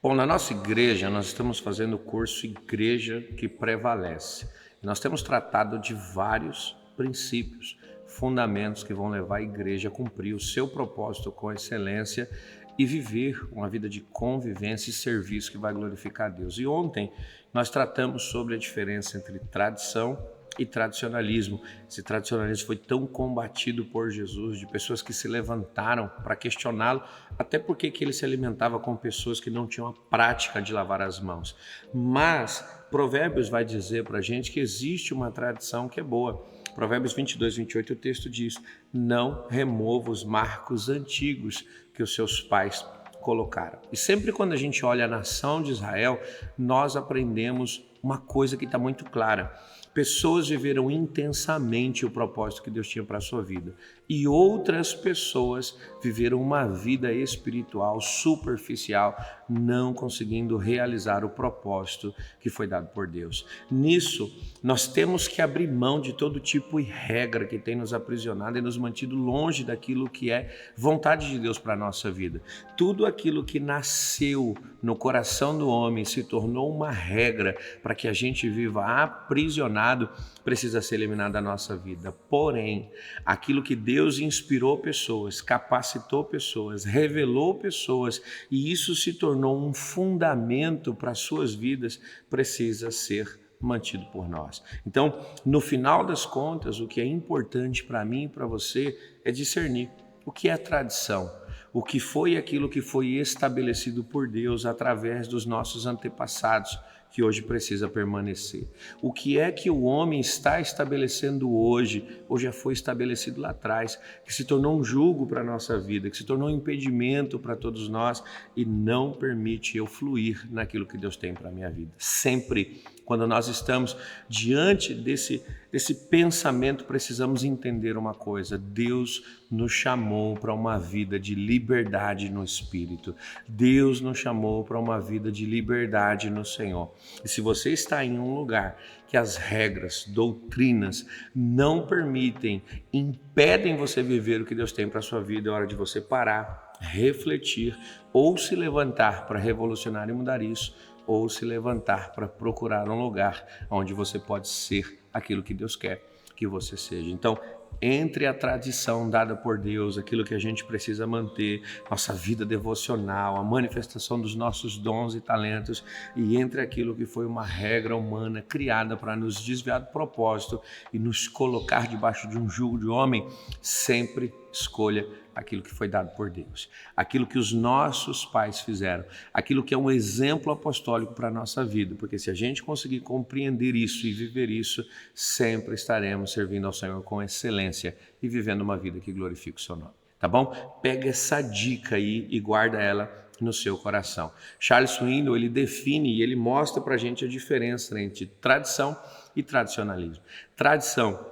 Bom, na nossa igreja, nós estamos fazendo o curso Igreja que Prevalece. Nós temos tratado de vários princípios, fundamentos que vão levar a igreja a cumprir o seu propósito com excelência e viver uma vida de convivência e serviço que vai glorificar a Deus. E ontem nós tratamos sobre a diferença entre tradição e tradicionalismo. Esse tradicionalismo foi tão combatido por Jesus, de pessoas que se levantaram para questioná-lo, até porque que ele se alimentava com pessoas que não tinham a prática de lavar as mãos. Mas Provérbios vai dizer para a gente que existe uma tradição que é boa. Provérbios 22, 28, o texto diz: não remova os marcos antigos que os seus pais colocaram. E sempre quando a gente olha a nação de Israel, nós aprendemos uma coisa que está muito clara. Pessoas viveram intensamente o propósito que Deus tinha para a sua vida. E outras pessoas viveram uma vida espiritual superficial, não conseguindo realizar o propósito que foi dado por Deus. Nisso, nós temos que abrir mão de todo tipo de regra que tem nos aprisionado e nos mantido longe daquilo que é vontade de Deus para a nossa vida. Tudo aquilo que nasceu no coração do homem se tornou uma regra para que a gente viva aprisionado, precisa ser eliminado da nossa vida. Porém, aquilo que Deus inspirou pessoas, capacitou pessoas, revelou pessoas, e isso se tornou um fundamento para as suas vidas, precisa ser mantido por nós. Então, no final das contas, o que é importante para mim e para você é discernir o que é tradição, o que foi aquilo que foi estabelecido por Deus através dos nossos antepassados, que hoje precisa permanecer. O que é que o homem está estabelecendo hoje, ou já foi estabelecido lá atrás, que se tornou um jugo para a nossa vida, que se tornou um impedimento para todos nós e não permite eu fluir naquilo que Deus tem para a minha vida. Sempre, quando nós estamos diante desse pensamento, precisamos entender uma coisa: Deus nos chamou para uma vida de liberdade no Espírito. Deus nos chamou para uma vida de liberdade no Senhor. E se você está em um lugar que as regras, doutrinas não permitem, impedem você viver o que Deus tem para a sua vida, é hora de você parar, refletir ou se levantar para revolucionar e mudar isso, ou se levantar para procurar um lugar onde você pode ser aquilo que Deus quer que você seja. Então, entre a tradição dada por Deus, aquilo que a gente precisa manter, nossa vida devocional, a manifestação dos nossos dons e talentos, e entre aquilo que foi uma regra humana criada para nos desviar do propósito e nos colocar debaixo de um jugo de homem, sempre escolha aquilo que foi dado por Deus, aquilo que os nossos pais fizeram, aquilo que é um exemplo apostólico para a nossa vida, porque se a gente conseguir compreender isso e viver isso, sempre estaremos servindo ao Senhor com excelência e vivendo uma vida que glorifica o seu nome, tá bom? Pega essa dica aí e guarda ela no seu coração. Charles Swindoll, ele define e ele mostra para a gente a diferença entre tradição e tradicionalismo. Tradição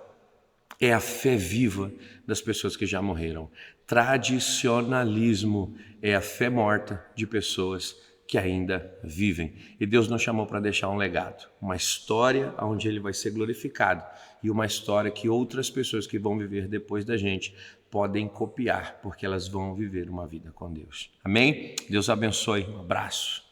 é a fé viva das pessoas que já morreram. Tradicionalismo é a fé morta de pessoas que ainda vivem. E Deus nos chamou para deixar um legado, uma história onde Ele vai ser glorificado e uma história que outras pessoas que vão viver depois da gente podem copiar, porque elas vão viver uma vida com Deus. Amém? Deus abençoe. Um abraço.